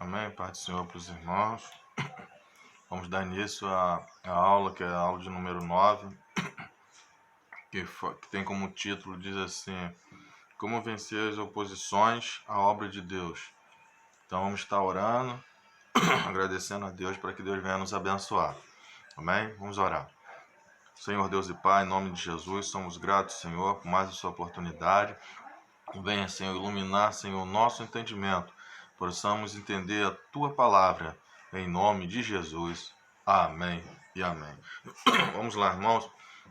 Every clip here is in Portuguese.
Amém. Pai do Senhor para os irmãos. Vamos dar início à aula, que é a aula de número 9, que tem como título, diz assim: Como vencer as oposições à obra de Deus. Então vamos estar orando, agradecendo a Deus para que Deus venha nos abençoar. Amém? Vamos orar. Senhor Deus e Pai, em nome de Jesus, somos gratos, Senhor, por mais essa oportunidade. Venha, Senhor, iluminar, Senhor, o nosso entendimento. Possamos entender a Tua palavra, em nome de Jesus. Amém e amém. Vamos lá, irmãos,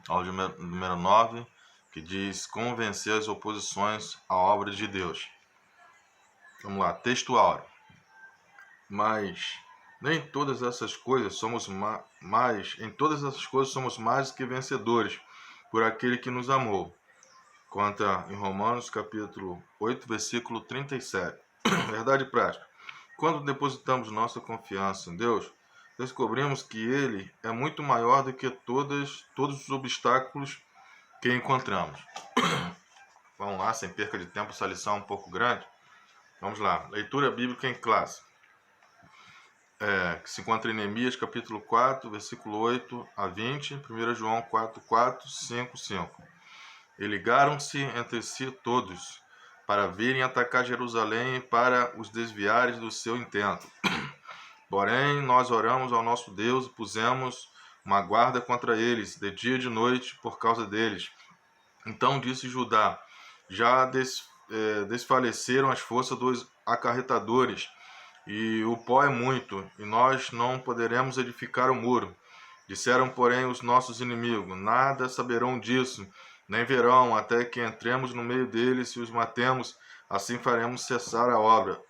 aula de número 9, que diz: Como vencer as oposições à obra de Deus. Vamos lá, textual. Mas em todas essas coisas somos mais que vencedores por aquele que nos amou. Conta em Romanos capítulo 8, versículo 37. Verdade prática. Quando depositamos nossa confiança em Deus, descobrimos que Ele é muito maior do que todos os obstáculos que encontramos. Vamos lá, sem perca de tempo, essa lição é um pouco grande. Vamos lá, leitura bíblica em classe. Que se encontra em Neemias capítulo 4, versículo 8 a 20, 1 João 4, 4, 5, 5. E ligaram-se entre si todos, para virem atacar Jerusalém e para os desviares do seu intento. Porém, nós oramos ao nosso Deus e pusemos uma guarda contra eles, de dia e de noite, por causa deles. Então disse Judá: já desfaleceram as forças dos acarretadores, e o pó é muito, e nós não poderemos edificar o muro. Disseram, porém, os nossos inimigos: nada saberão disso, nem verão, até que entremos no meio deles e os matemos, assim faremos cessar a obra.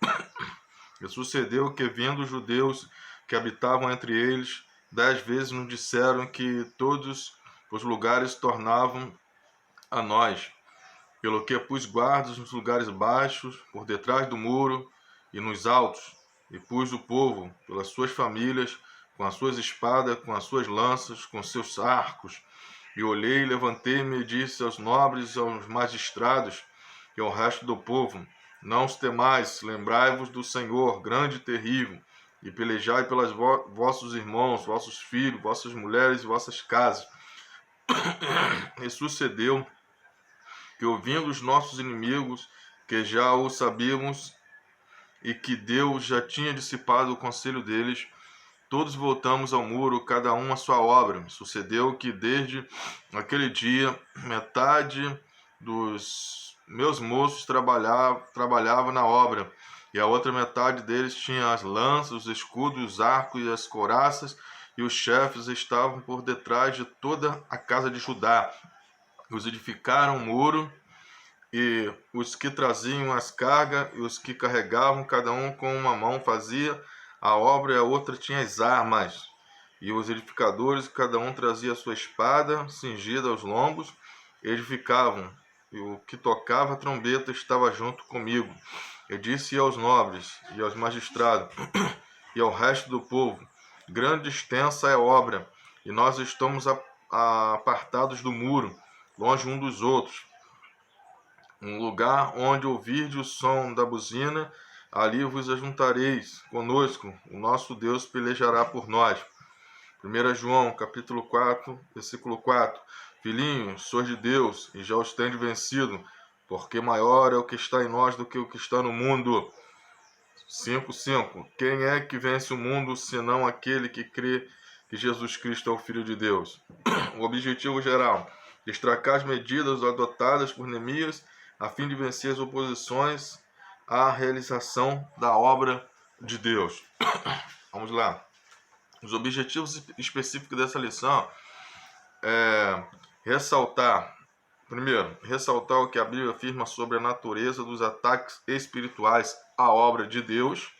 E sucedeu que, vindo os judeus que habitavam entre eles, 10 vezes nos disseram que todos os lugares tornavam a nós, pelo que pus guardas nos lugares baixos, por detrás do muro e nos altos, e pus o povo, pelas suas famílias, com as suas espadas, com as suas lanças, com seus arcos. E olhei, levantei-me e disse aos nobres e aos magistrados e ao resto do povo: não os temais, lembrai-vos do Senhor, grande e terrível, e pelejai pelos vossos irmãos, vossos filhos, vossas mulheres e vossas casas. E sucedeu que, ouvindo os nossos inimigos, que já o sabíamos, e que Deus já tinha dissipado o conselho deles, todos voltamos ao muro, cada um à sua obra. Sucedeu que, desde aquele dia, metade dos meus moços trabalhava na obra, e a outra metade deles tinha as lanças, os escudos, os arcos e as couraças, e os chefes estavam por detrás de toda a casa de Judá. Os edificaram o muro, e os que traziam as cargas e os que carregavam, cada um com uma mão fazia a obra, e a outra tinha as armas. E os edificadores, cada um trazia a sua espada cingida aos lombos, edificavam. E o que tocava a trombeta estava junto comigo. Eu disse aos nobres e aos magistrados e ao resto do povo: grande e extensa é a obra, e nós estamos apartados do muro, longe um dos outros. Um lugar onde ouvirdes o som da buzina, ali vos ajuntareis conosco, o nosso Deus pelejará por nós. 1 João, capítulo 4, versículo 4. Filhinhos, sois de Deus, e já os tendes vencido, porque maior é o que está em nós do que o que está no mundo. 5:5. Quem é que vence o mundo, senão aquele que crê que Jesus Cristo é o Filho de Deus? O objetivo geral: destacar as medidas adotadas por Neemias, a fim de vencer as oposições à realização da obra de Deus. Vamos lá. Os objetivos específicos dessa lição ressaltar o que a Bíblia afirma sobre a natureza dos ataques espirituais à obra de Deus,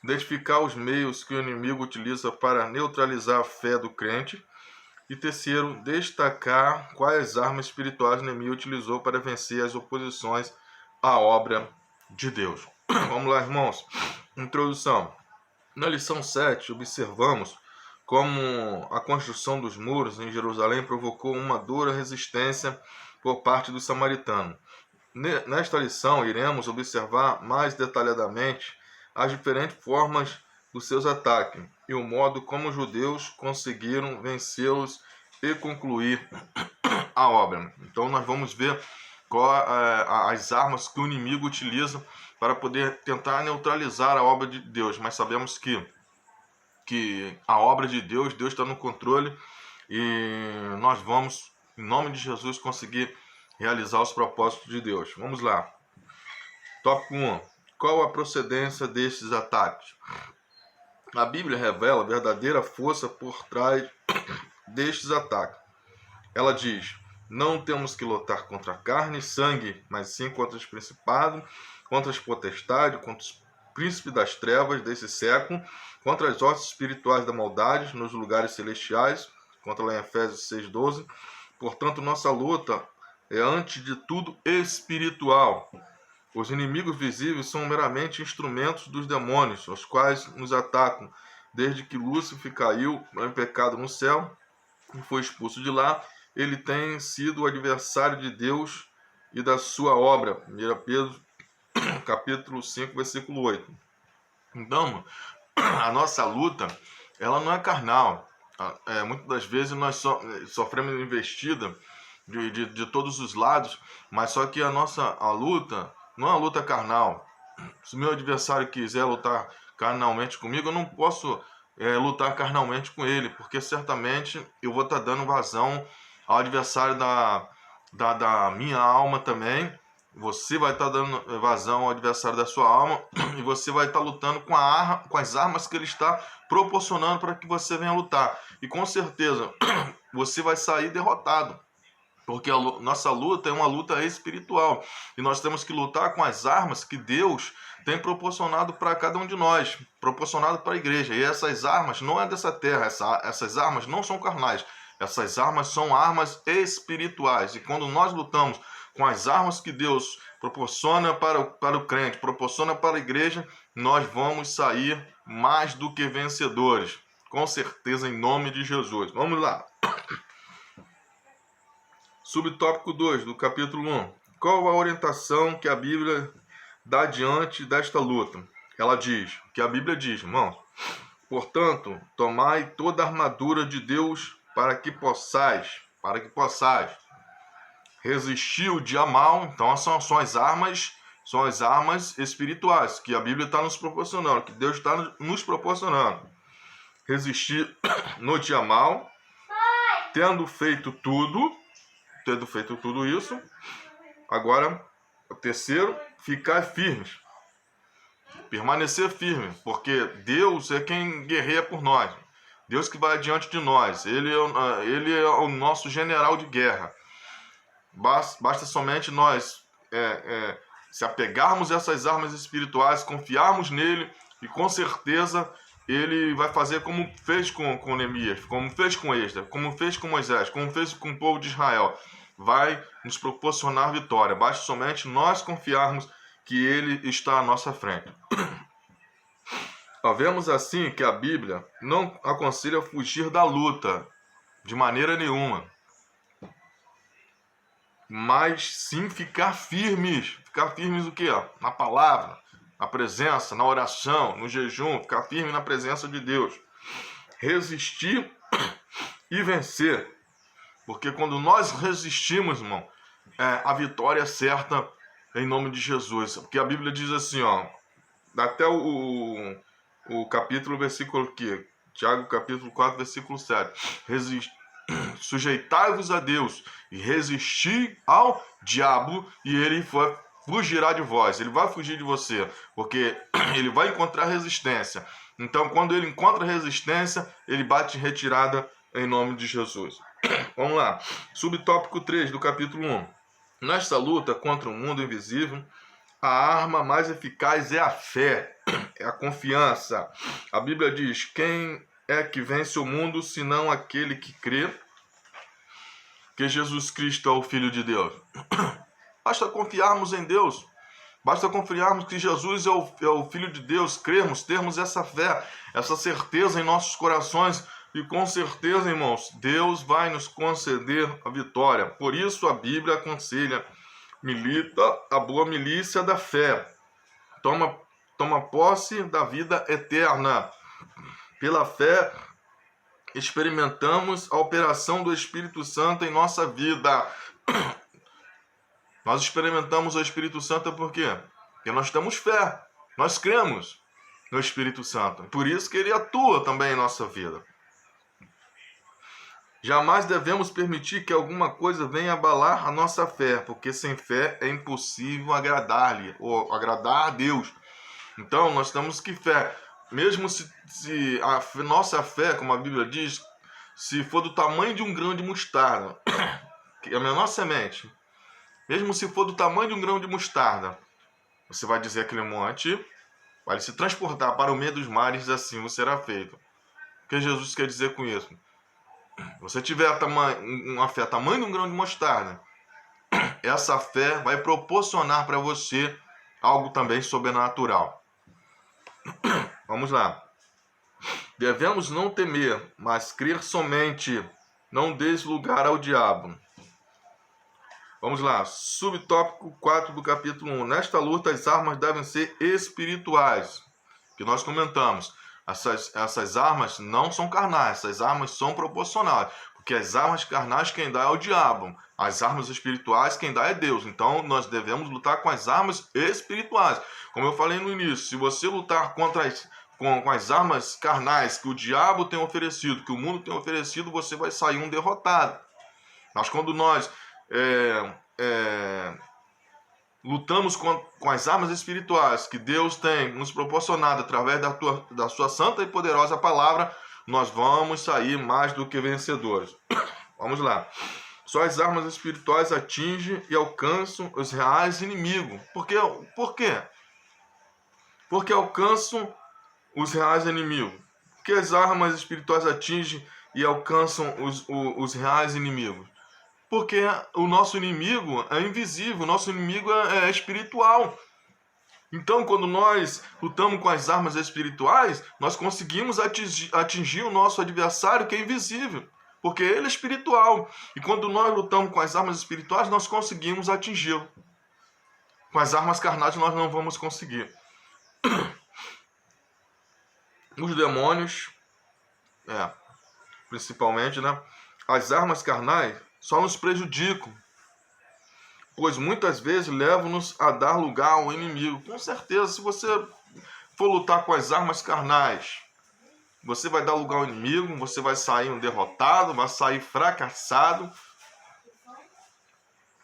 identificar os meios que o inimigo utiliza para neutralizar a fé do crente, e terceiro, destacar quais armas espirituais Neemias utilizou para vencer as oposições à obra de Deus. Vamos lá, irmãos. Introdução. Na lição 7, observamos como a construção dos muros em Jerusalém provocou uma dura resistência por parte dos samaritanos. Nesta lição, iremos observar mais detalhadamente as diferentes formas dos seus ataques e o modo como os judeus conseguiram vencê-los e concluir a obra. Então nós vamos ver as armas que o inimigo utiliza para poder tentar neutralizar a obra de Deus, mas sabemos que a obra de Deus está no controle e nós vamos, em nome de Jesus, conseguir realizar os propósitos de Deus. Vamos lá. Tópico 1. Qual a procedência destes ataques? A Bíblia revela a verdadeira força por trás destes ataques. Ela diz: não temos que lutar contra carne e sangue, mas sim contra os principados, contra as potestades, contra os príncipes das trevas desse século, contra as hostes espirituais da maldade nos lugares celestiais, contra lá em Efésios 6,12. Portanto, nossa luta é, antes de tudo, espiritual. Os inimigos visíveis são meramente instrumentos dos demônios, os quais nos atacam desde que Lúcifer caiu em pecado no céu e foi expulso de lá. Ele tem sido o adversário de Deus e da sua obra. 1 Pedro, capítulo 5, versículo 8. Então, a nossa luta, ela não é carnal. Muitas das vezes nós sofremos investida de todos os lados, mas só que a luta não é uma luta carnal. Se o meu adversário quiser lutar carnalmente comigo, eu não posso lutar carnalmente com ele, porque certamente eu vou estar dando vazão ao adversário da minha alma também. Você vai estar dando vazão ao adversário da sua alma e você vai estar lutando com as armas que ele está proporcionando para que você venha lutar. E com certeza você vai sair derrotado, porque a nossa luta é uma luta espiritual e nós temos que lutar com as armas que Deus tem proporcionado para cada um de nós, proporcionado para a igreja. E essas armas não é dessa terra, essas armas não são carnais, essas armas são armas espirituais. E quando nós lutamos com as armas que Deus proporciona para o crente, proporciona para a igreja, nós vamos sair mais do que vencedores, com certeza, em nome de Jesus. Vamos lá. Subtópico 2 do capítulo 1. Qual a orientação que a Bíblia dá diante desta luta? Ela diz, que a Bíblia diz, irmãos: portanto, tomai toda a armadura de Deus para que possais resistir o dia mal. Então são as armas espirituais que a Bíblia está nos proporcionando, que Deus está nos proporcionando. Resistir no dia mal, tendo feito tudo isso. Agora, o terceiro, ficar firmes. Permanecer firme, porque Deus é quem guerreia por nós. Deus que vai adiante de nós. Ele é o nosso general de guerra. Basta somente nós se apegarmos a essas armas espirituais, confiarmos nele, e com certeza ele vai fazer como fez com Neemias, como fez com Esdras, como fez com Moisés, como fez com o povo de Israel. Vai nos proporcionar vitória. Basta somente nós confiarmos que ele está à nossa frente. Vemos assim que a Bíblia não aconselha fugir da luta de maneira nenhuma, mas sim ficar firmes. Ficar firmes o quê? Na palavra, na presença, na oração, no jejum. Ficar firme na presença de Deus. Resistir e vencer. Porque quando nós resistimos, irmão, a vitória é certa em nome de Jesus. Porque a Bíblia diz assim, até o capítulo, versículo aqui, Tiago capítulo 4, versículo 7. Sujeitai-vos a Deus e resisti ao diabo, e ele fugirá de vós. Ele vai fugir de você, porque ele vai encontrar resistência. Então, quando ele encontra resistência, ele bate em retirada em nome de Jesus. Vamos lá. Subtópico 3 do capítulo 1. Nesta luta contra o mundo invisível, a arma mais eficaz é a fé, é a confiança. A Bíblia diz: quem é que vence o mundo, senão aquele que crê que Jesus Cristo é o Filho de Deus? Basta confiarmos em Deus. Basta confiarmos que Jesus é o Filho de Deus, crermos, termos essa fé, essa certeza em nossos corações. E com certeza, irmãos, Deus vai nos conceder a vitória. Por isso a Bíblia aconselha: milita a boa milícia da fé. toma posse da vida eterna. Pela fé, experimentamos a operação do Espírito Santo em nossa vida. Nós experimentamos o Espírito Santo por quê? Porque nós temos fé, nós cremos no Espírito Santo. Por isso que ele atua também em nossa vida. Jamais devemos permitir que alguma coisa venha abalar a nossa fé, porque sem fé é impossível agradar-lhe, ou agradar a Deus. Então, nós temos que fé, mesmo se a nossa fé, como a Bíblia diz, se for do tamanho de um grão de mostarda, que é a menor semente, mesmo se for do tamanho de um grão de mostarda, você vai dizer aquele monte, vai se transportar para o meio dos mares, assim você será feito. O que Jesus quer dizer com isso? Você tiver uma fé tamanho de um grão de mostarda, essa fé vai proporcionar para você algo também sobrenatural. Vamos lá. Devemos não temer, mas crer somente. Não deis lugar ao diabo. Vamos lá. Subtópico 4 do capítulo 1. Nesta luta as armas devem ser espirituais. Que nós comentamos. Essas armas não são carnais, essas armas são proporcionais, porque as armas carnais quem dá é o diabo, as armas espirituais quem dá é Deus. Então nós devemos lutar com as armas espirituais. Como eu falei no início, se você lutar contra com as armas carnais que o diabo tem oferecido, que o mundo tem oferecido, você vai sair um derrotado. Mas quando nós lutamos com as armas espirituais que Deus tem nos proporcionado através da sua santa e poderosa palavra, nós vamos sair mais do que vencedores. Vamos lá. Só as armas espirituais atingem e alcançam os reais inimigos. Por quê? Porque alcançam os reais inimigos. Porque as armas espirituais atingem e alcançam os reais inimigos. Porque o nosso inimigo é invisível, o nosso inimigo é espiritual. Então, quando nós lutamos com as armas espirituais, nós conseguimos atingir o nosso adversário que é invisível, porque ele é espiritual. E quando nós lutamos com as armas espirituais, nós conseguimos atingi-lo. Com as armas carnais nós não vamos conseguir. Os demônios, principalmente, né? As armas carnais só nos prejudicam, pois muitas vezes levam-nos a dar lugar ao inimigo. Com certeza, se você for lutar com as armas carnais, você vai dar lugar ao inimigo, você vai sair um derrotado, vai sair fracassado,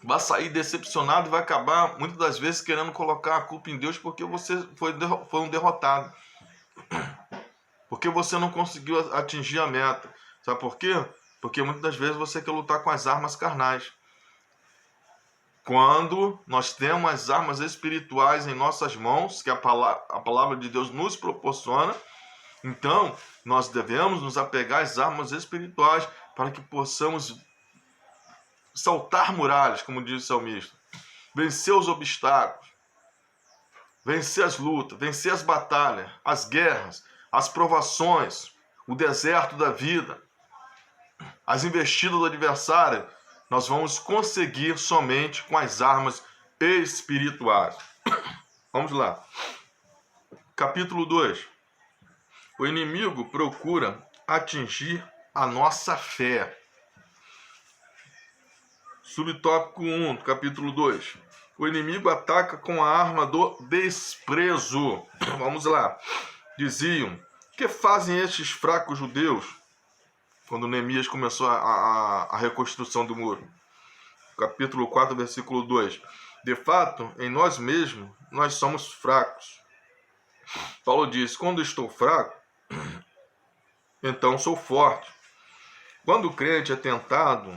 vai sair decepcionado e vai acabar, muitas das vezes, querendo colocar a culpa em Deus porque você foi um derrotado. Porque você não conseguiu atingir a meta. Sabe por quê? Porque muitas das vezes você quer lutar com as armas carnais. Quando nós temos as armas espirituais em nossas mãos, que a palavra de Deus nos proporciona, então nós devemos nos apegar às armas espirituais para que possamos saltar muralhas, como diz o salmista, vencer os obstáculos, vencer as lutas, vencer as batalhas, as guerras, as provações, o deserto da vida, as investidas do adversário. Nós vamos conseguir somente com as armas espirituais. Vamos lá. Capítulo 2. O inimigo procura atingir a nossa fé. Subtópico 1, capítulo 2. O inimigo ataca com a arma do desprezo. Vamos lá. Diziam: que fazem estes fracos judeus? Quando Neemias começou a reconstrução do muro. Capítulo 4, versículo 2. De fato, em nós mesmos, nós somos fracos. Paulo diz: quando estou fraco, então sou forte. Quando o crente é tentado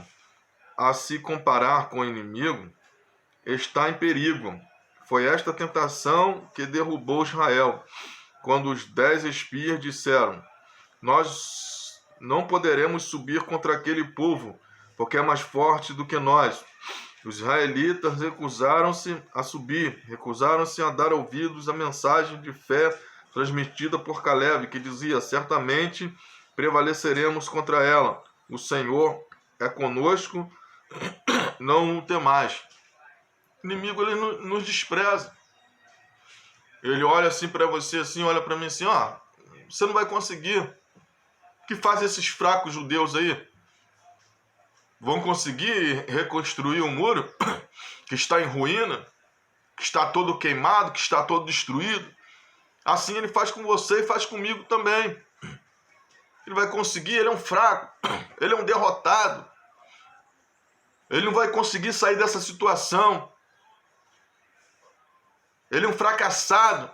a se comparar com o inimigo, está em perigo. Foi esta tentação que derrubou Israel, quando os 10 espias disseram: nós não poderemos subir contra aquele povo, porque é mais forte do que nós. Os israelitas recusaram-se a subir, recusaram-se a dar ouvidos à mensagem de fé transmitida por Caleb, que dizia: certamente prevaleceremos contra ela. O Senhor é conosco, não o temais. O inimigo ele nos despreza. Ele olha assim para você, assim, olha para mim assim, ó, você não vai conseguir. O que faz esses fracos judeus aí? Vão conseguir reconstruir o muro que está em ruína, que está todo queimado, que está todo destruído? Assim ele faz com você e faz comigo também. Ele vai conseguir, ele é um fraco, ele é um derrotado. Ele não vai conseguir sair dessa situação. Ele é um fracassado.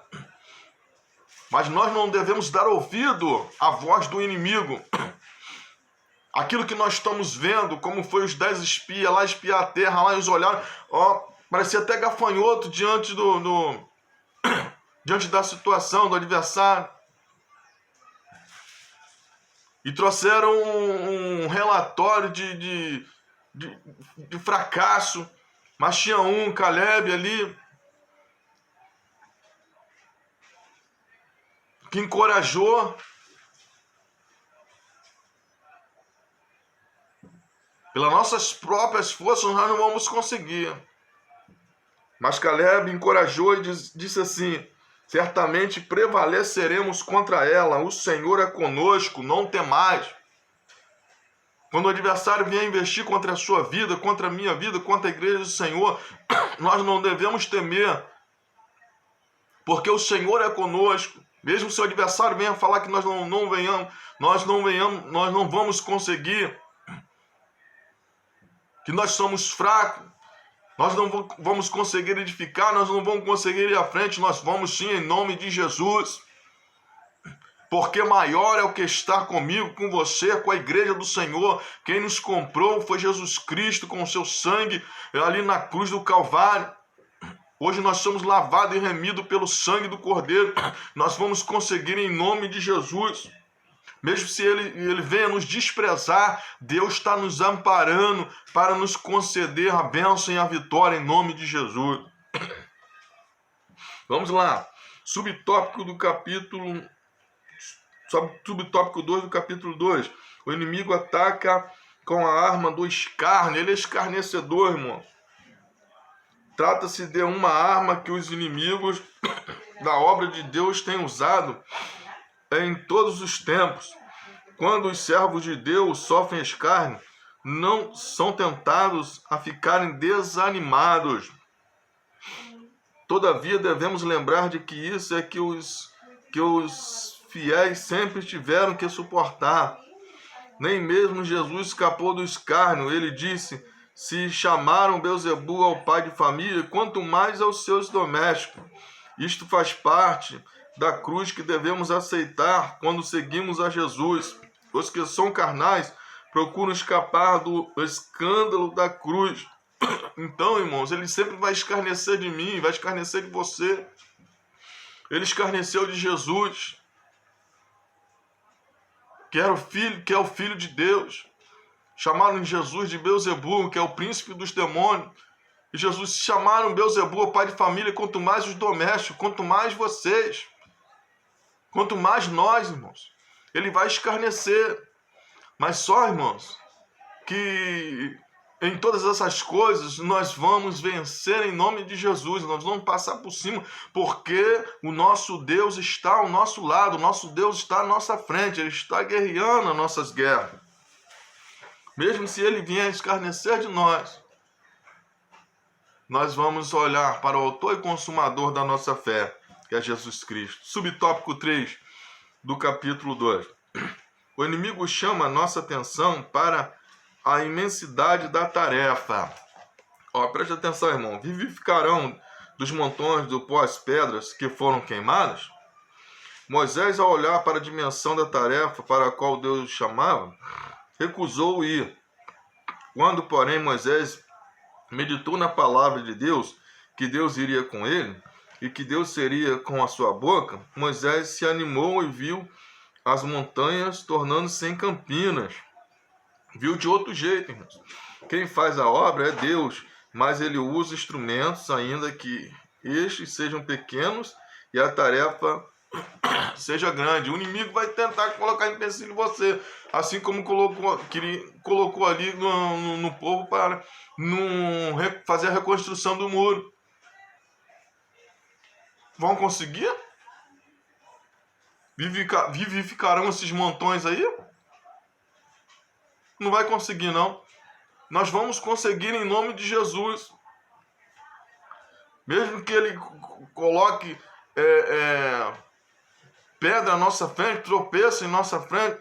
Mas nós não devemos dar ouvido à voz do inimigo. Aquilo que nós estamos vendo, como foi os 10 espias lá espiar a terra, lá eles olharam, ó, parecia até gafanhoto diante diante da situação, do adversário. E trouxeram um relatório de fracasso. Mas tinha Caleb ali, que encorajou. Pelas nossas próprias forças nós não vamos conseguir. Mas Caleb encorajou e disse assim: certamente prevaleceremos contra ela, o Senhor é conosco, não temais. Quando o adversário vier investir contra a sua vida, contra a minha vida, contra a igreja do Senhor, nós não devemos temer, porque o Senhor é conosco. Mesmo se o adversário venha falar que nós não vamos conseguir, que nós somos fracos, nós não vamos conseguir edificar, nós não vamos conseguir ir à frente, nós vamos sim em nome de Jesus. Porque maior é o que está comigo, com você, com a igreja do Senhor. Quem nos comprou foi Jesus Cristo com o seu sangue ali na cruz do Calvário. Hoje nós somos lavados e remidos pelo sangue do Cordeiro. Nós vamos conseguir em nome de Jesus. Mesmo se ele venha nos desprezar, Deus está nos amparando para nos conceder a bênção e a vitória em nome de Jesus. Vamos lá. Subtópico 2 do capítulo 2. O inimigo ataca com a arma do escárnio. Ele é escarnecedor, irmão. Trata-se de uma arma que os inimigos da obra de Deus têm usado em todos os tempos. Quando os servos de Deus sofrem escárnio, não são tentados a ficarem desanimados. Todavia, devemos lembrar de que isso é que os fiéis sempre tiveram que suportar. Nem mesmo Jesus escapou do escárnio. Ele disse: se chamaram Beelzebul ao pai de família, quanto mais aos seus domésticos. Isto faz parte da cruz que devemos aceitar quando seguimos a Jesus. Os que são carnais procuram escapar do escândalo da cruz. Então, irmãos, ele sempre vai escarnecer de mim, vai escarnecer de você. Ele escarneceu de Jesus, que é o filho de Deus. Chamaram Jesus de Beelzebul, que é o príncipe dos demônios. E Jesus chamaram Beelzebul, pai de família, quanto mais os domésticos, quanto mais vocês, quanto mais nós, irmãos. Ele vai escarnecer. Mas só, irmãos, que em todas essas coisas nós vamos vencer em nome de Jesus. Nós vamos passar por cima, porque o nosso Deus está ao nosso lado, o nosso Deus está à nossa frente, Ele está guerreando as nossas guerras. Mesmo se Ele vier escarnecer de nós, nós vamos olhar para o autor e consumador da nossa fé, que é Jesus Cristo. Subtópico 3 do capítulo 2. O inimigo chama a nossa atenção para a imensidade da tarefa. Preste atenção, irmão. Vivificarão dos montões do pó as pedras que foram queimadas? Moisés, ao olhar para a dimensão da tarefa para a qual Deus o chamava, recusou ir. Quando, porém, Moisés meditou na palavra de Deus, que Deus iria com ele e que Deus seria com a sua boca, Moisés se animou e viu as montanhas tornando-se em campinas. Viu de outro jeito, irmãos. Quem faz a obra é Deus, mas Ele usa instrumentos, ainda que estes sejam pequenos e a tarefa seja grande. O inimigo vai tentar colocar empecilho em você, assim como colocou ali no povo para fazer a reconstrução do muro. Vão conseguir? Vivificarão esses montões aí? Não vai conseguir, não. Nós vamos conseguir em nome de Jesus. Mesmo que ele coloque pedra à nossa frente, tropeça em nossa frente,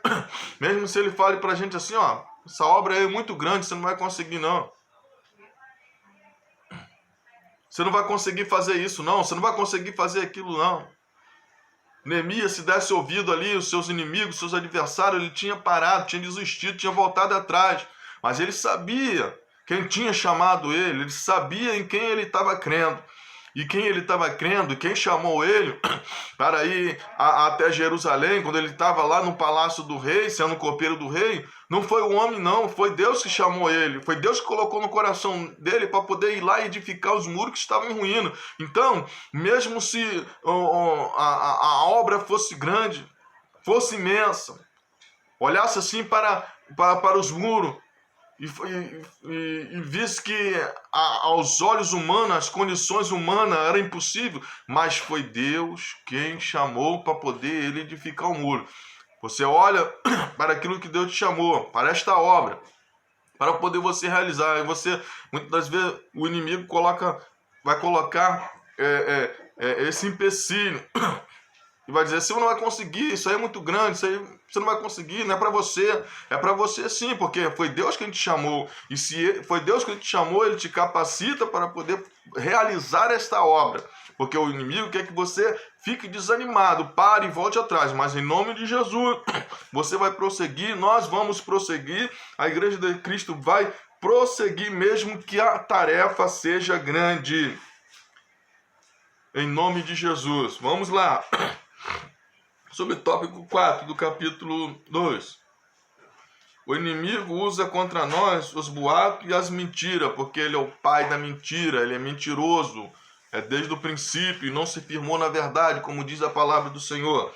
mesmo se ele fale pra gente assim, ó, essa obra aí é muito grande, você não vai conseguir, não. Você não vai conseguir fazer isso, não. Você não vai conseguir fazer aquilo, não. Neemias, se desse ouvido ali, os seus inimigos, os seus adversários, ele tinha parado, tinha desistido, tinha voltado atrás. Mas ele sabia quem tinha chamado ele sabia em quem ele estava crendo. E quem ele estava crendo, quem chamou ele para ir até Jerusalém, quando ele estava lá no palácio do rei, sendo copeiro do rei, não foi o homem, não, foi Deus que chamou ele. Foi Deus que colocou no coração dele para poder ir lá e edificar os muros que estavam em ruína. Então, mesmo se a obra fosse grande, fosse imensa, olhasse assim para os muros, e visse que aos olhos humanos, as condições humanas era impossível, mas foi Deus quem chamou para poder ele edificar o muro. Você olha para aquilo que Deus te chamou, para esta obra, para poder você realizar. E você, muitas das vezes, o inimigo vai colocar esse empecilho e vai dizer, você não vai conseguir, isso aí é muito grande, isso aí você não vai conseguir, não é para você. É para você sim, porque foi Deus quem te chamou. E se foi Deus quem te chamou, ele te capacita para poder realizar esta obra. Porque o inimigo quer que você fique desanimado, pare e volte atrás. Mas em nome de Jesus, você vai prosseguir, nós vamos prosseguir, a Igreja de Cristo vai prosseguir mesmo que a tarefa seja grande. Em nome de Jesus. Vamos lá. Sobre o tópico 4 do capítulo 2. O inimigo usa contra nós os boatos e as mentiras, porque ele é o pai da mentira, ele é mentiroso, é desde o princípio e não se firmou na verdade, como diz a palavra do Senhor.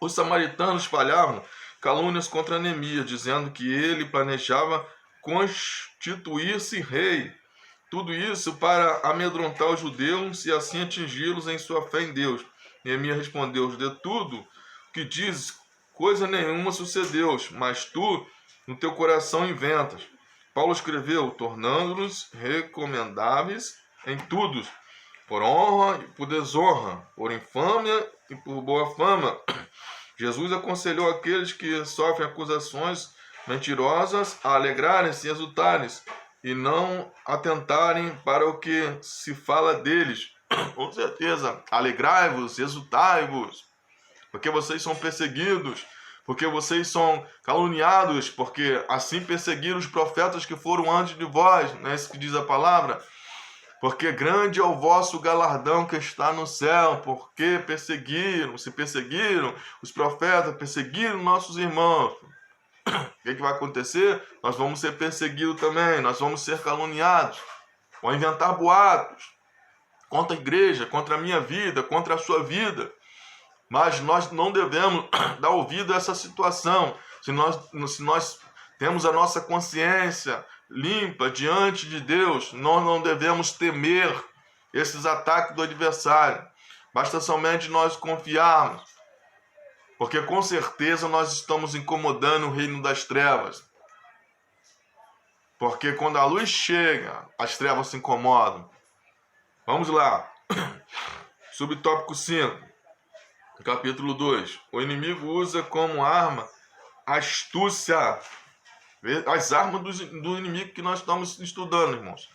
Os samaritanos espalhavam calúnias contra Neemias, dizendo que ele planejava constituir-se rei. Tudo isso para amedrontar os judeus e assim atingi-los em sua fé em Deus. Neemias respondeu, de tudo que dizes, coisa nenhuma sucedeu, mas tu, no teu coração, inventas. Paulo escreveu, tornando-nos recomendáveis em tudo, por honra e por desonra, por infâmia e por boa fama. Jesus aconselhou aqueles que sofrem acusações mentirosas a alegrarem-se e exultarem, e não atentarem para o que se fala deles. Com certeza, alegrai-vos, exultai-vos, porque vocês são perseguidos, porque vocês são caluniados, porque assim perseguiram os profetas que foram antes de vós, não é isso que diz a palavra? Porque grande é o vosso galardão que está no céu, porque se perseguiram os profetas, perseguiram nossos irmãos. O que vai acontecer? Nós vamos ser perseguidos também, nós vamos ser caluniados, vão inventar boatos contra a igreja, contra a minha vida, contra a sua vida. Mas nós não devemos dar ouvido a essa situação. Se nós temos a nossa consciência limpa diante de Deus, nós não devemos temer esses ataques do adversário. Basta somente nós confiarmos, porque com certeza nós estamos incomodando o reino das trevas. Porque quando a luz chega, as trevas se incomodam. Vamos lá. Subtópico 5, capítulo 2. O inimigo usa como arma astúcia. As armas do inimigo que nós estamos estudando, irmãos.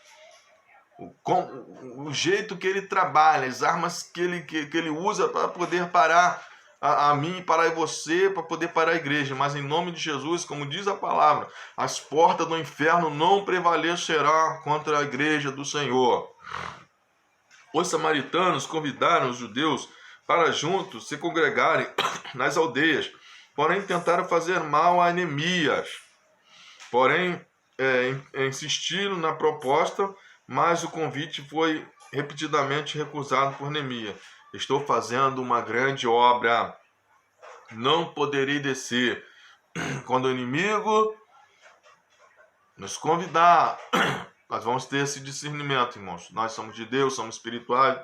O jeito que ele trabalha, as armas que ele usa para poder parar a mim, parar você, para poder parar a igreja. Mas em nome de Jesus, como diz a palavra, as portas do inferno não prevalecerão contra a igreja do Senhor. Os samaritanos convidaram os judeus para juntos se congregarem nas aldeias, porém tentaram fazer mal a Neemias. Porém, insistiram na proposta, mas o convite foi repetidamente recusado por Neemias. Estou fazendo uma grande obra, não poderei descer. Quando o inimigo nos convidar, nós vamos ter esse discernimento, irmãos. Nós somos de Deus, somos espirituais.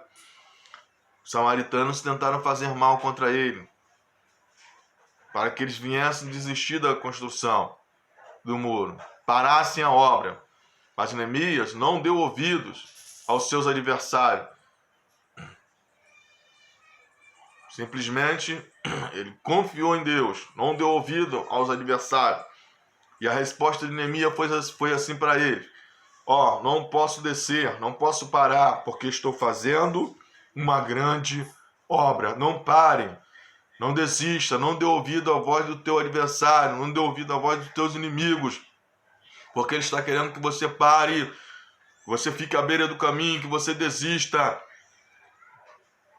Os samaritanos tentaram fazer mal contra ele, para que eles viessem desistir da construção do muro, parassem a obra. Mas Neemias não deu ouvidos aos seus adversários. Simplesmente ele confiou em Deus, não deu ouvido aos adversários. E a resposta de Neemias foi assim para ele: não posso descer, não posso parar, porque estou fazendo uma grande obra. Não parem, não desista, não dê ouvido à voz do teu adversário, não dê ouvido à voz dos teus inimigos, porque ele está querendo que você pare, que você fique à beira do caminho, que você desista.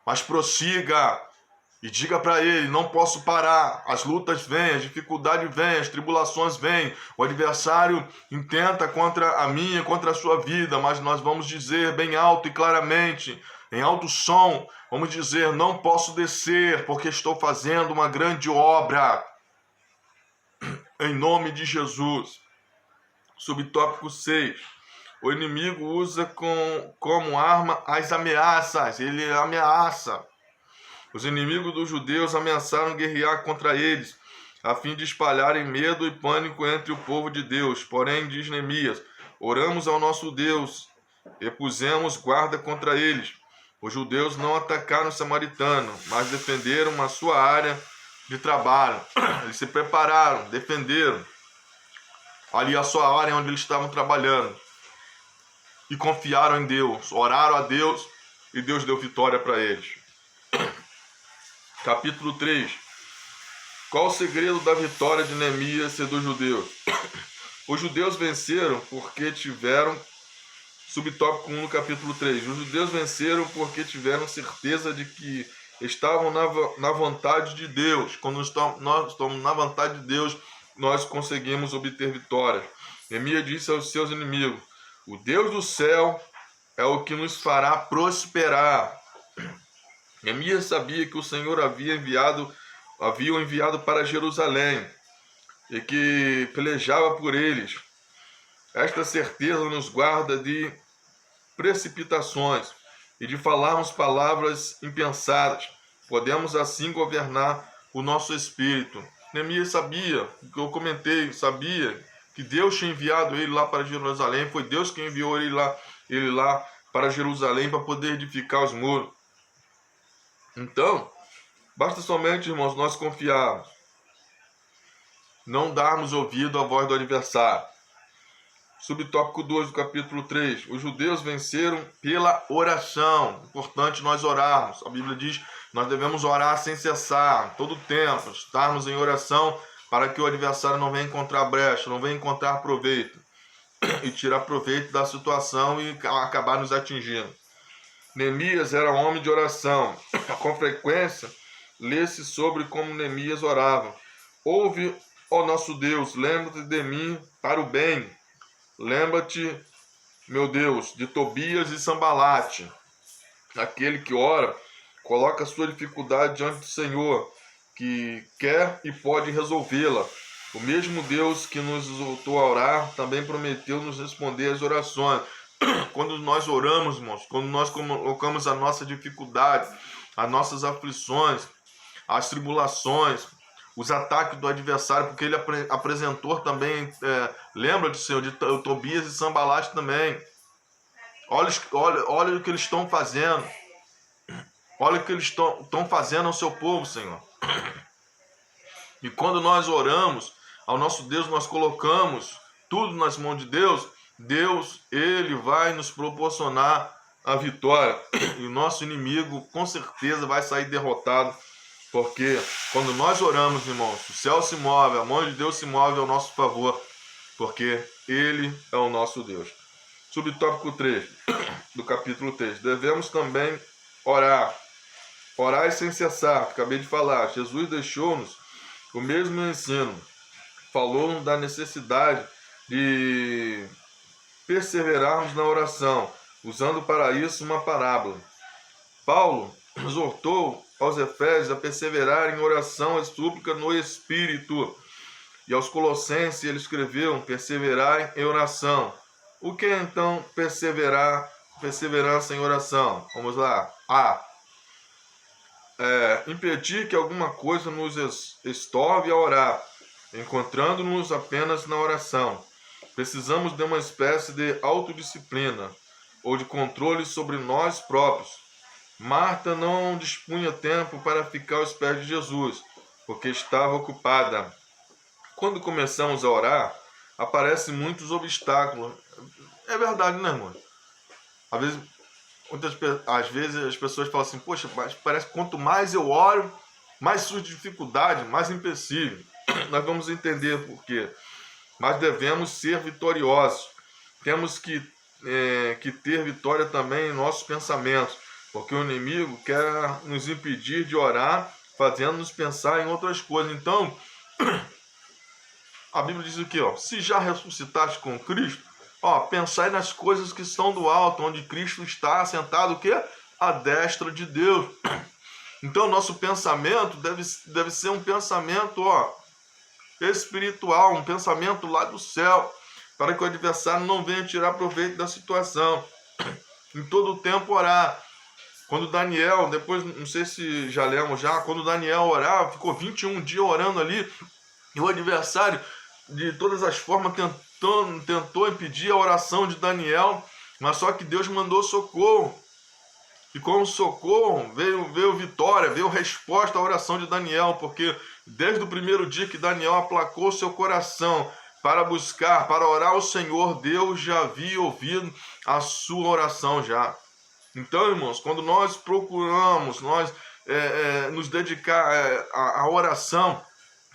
Mas prossiga e diga para ele: não posso parar. As lutas vêm, as dificuldades vêm, as tribulações vêm. O adversário intenta contra a minha, contra a sua vida, mas nós vamos dizer bem alto e claramente, em alto som, vamos dizer: não posso descer, porque estou fazendo uma grande obra. Em nome de Jesus. Subtópico 6. O inimigo usa como arma as ameaças. Ele ameaça. Os inimigos dos judeus ameaçaram guerrear contra eles, a fim de espalharem medo e pânico entre o povo de Deus. Porém, diz Neemias: oramos ao nosso Deus e pusemos guarda contra eles. Os judeus não atacaram os samaritanos, mas defenderam a sua área de trabalho. Eles se prepararam, defenderam ali a sua área onde eles estavam trabalhando. E confiaram em Deus, oraram a Deus e Deus deu vitória para eles. Capítulo 3. Qual o segredo da vitória de Neemias e dos judeus? Os judeus venceram porque tiveram... Subtópico 1 no capítulo 3. Os judeus venceram porque tiveram certeza de que estavam na vontade de Deus. Quando nós estamos na vontade de Deus, nós conseguimos obter vitória. Neemias disse aos seus inimigos: o Deus do céu é o que nos fará prosperar. Neemias sabia que o Senhor havia enviado para Jerusalém e que pelejava por eles. Esta certeza nos guarda de precipitações e de falarmos palavras impensadas. Podemos assim governar o nosso espírito. Neemias sabia, o que eu comentei, sabia que Deus tinha enviado ele lá para Jerusalém. Foi Deus que enviou ele lá para Jerusalém para poder edificar os muros. Então, basta somente, irmãos, nós confiarmos, não darmos ouvido à voz do adversário. Subtópico 2 do capítulo 3. Os judeus venceram pela oração. Importante nós orarmos. A Bíblia diz que nós devemos orar sem cessar, todo o tempo, estarmos em oração para que o adversário não venha encontrar brecha, não venha encontrar proveito e tirar proveito da situação e acabar nos atingindo. Neemias era homem de oração. Com frequência, lê-se sobre como Neemias orava. Ouve, ó nosso Deus, lembra-te de mim para o bem. Lembra-te, meu Deus, de Tobias e Sambalate. Aquele que ora, coloca a sua dificuldade diante do Senhor, que quer e pode resolvê-la. O mesmo Deus que nos exortou a orar, também prometeu nos responder às orações. Quando nós oramos, irmãos, quando nós colocamos a nossa dificuldade, as nossas aflições, as tribulações, os ataques do adversário, porque ele apresentou também, lembra do Senhor, de Tobias e Sambalate também. Olha o que eles estão fazendo. Olha o que eles estão fazendo ao seu povo, Senhor. E quando nós oramos ao nosso Deus, nós colocamos tudo nas mãos de Deus, Deus, Ele vai nos proporcionar a vitória. E o nosso inimigo, com certeza, vai sair derrotado. Porque quando nós oramos, irmãos, o céu se move, a mão de Deus se move ao nosso favor, porque Ele é o nosso Deus. Subtópico 3, do capítulo 3. Devemos também orar. Orar sem cessar, acabei de falar. Jesus deixou-nos o mesmo ensino. Falou-nos da necessidade de perseverarmos na oração, usando para isso uma parábola. Paulo exortou aos Efésios a perseverar em oração e súplica no Espírito. E aos Colossenses ele escreveu: perseverar em oração. O que é então perseverança em oração? Vamos lá. A. impedir que alguma coisa nos estorve a orar, encontrando-nos apenas na oração. Precisamos de uma espécie de autodisciplina ou de controle sobre nós próprios. Marta não dispunha tempo para ficar aos pés de Jesus, porque estava ocupada. Quando começamos a orar, aparecem muitos obstáculos. É verdade, né, irmão? Às vezes as pessoas falam assim, poxa, mas parece que quanto mais eu oro, mais surge dificuldade, mais empecilho. Nós vamos entender por quê. Mas devemos ser vitoriosos. Temos que ter vitória também em nossos pensamentos, porque o inimigo quer nos impedir de orar, fazendo-nos pensar em outras coisas. Então, a Bíblia diz o quê? Se já ressuscitaste com Cristo, pensai nas coisas que estão do alto, onde Cristo está sentado, o quê? À destra de Deus. Então, nosso pensamento deve ser um pensamento, espiritual, um pensamento lá do céu, para que o adversário não venha tirar proveito da situação. Em todo o tempo orar. Quando Daniel, depois, não sei se já lemos já, quando Daniel orava, ficou 21 dias orando ali, e o adversário, de todas as formas, tentou impedir a oração de Daniel, mas só que Deus mandou socorro. E com o socorro veio vitória, veio resposta à oração de Daniel, porque desde o primeiro dia que Daniel aplacou seu coração para buscar, para orar ao Senhor, Deus já havia ouvido a sua oração já. Então, irmãos, quando nós procuramos, nos dedicar à oração,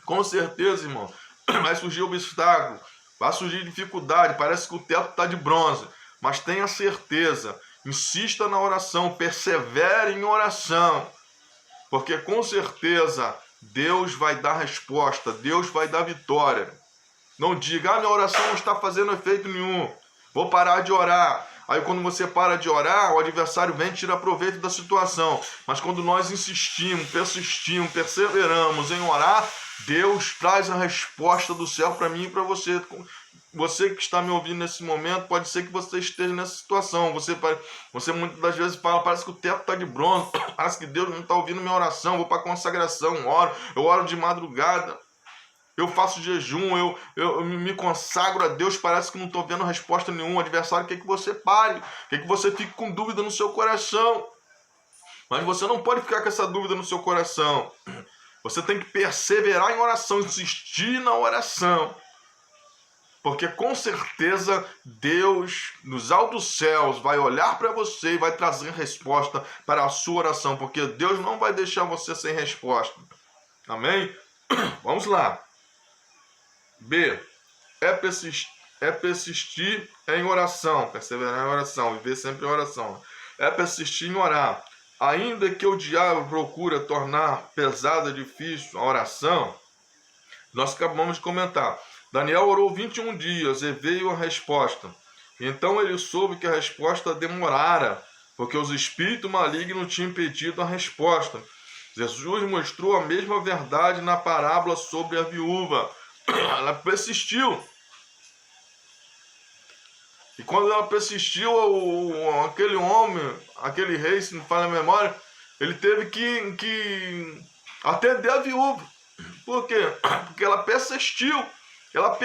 com certeza, irmão, vai surgir obstáculo, vai surgir dificuldade, parece que o teto está de bronze, mas tenha certeza, insista na oração, persevere em oração, porque com certeza Deus vai dar resposta, Deus vai dar vitória. Não diga, minha oração não está fazendo efeito nenhum, vou parar de orar. Aí quando você para de orar, o adversário vem e tira proveito da situação. Mas quando nós insistimos, persistimos, perseveramos em orar, Deus traz a resposta do céu para mim e para você. Você que está me ouvindo nesse momento, pode ser que você esteja nessa situação. Você muitas das vezes fala, parece que o teto está de bronze, parece que Deus não está ouvindo minha oração, vou para a consagração, eu oro de madrugada. Eu faço jejum, eu me consagro a Deus, parece que não estou vendo resposta nenhuma. O adversário quer que você pare, quer que você fique com dúvida no seu coração. Mas você não pode ficar com essa dúvida no seu coração. Você tem que perseverar em oração, insistir na oração. Porque com certeza Deus, nos altos céus, vai olhar para você e vai trazer resposta para a sua oração. Porque Deus não vai deixar você sem resposta. Amém? Vamos lá. B. Persistir em oração. Perseverar em oração. Viver sempre em oração. É persistir em orar. Ainda que o diabo procure tornar pesada, difícil a oração, nós acabamos de comentar. Daniel orou 21 dias e veio a resposta. Então ele soube que a resposta demorara, porque os espíritos malignos tinham impedido a resposta. Jesus mostrou a mesma verdade na parábola sobre a viúva. Ela persistiu. E quando ela persistiu, aquele homem, aquele rei, se não falha a memória, ele teve que atender a viúva. Por quê? Porque ela persistiu. Ela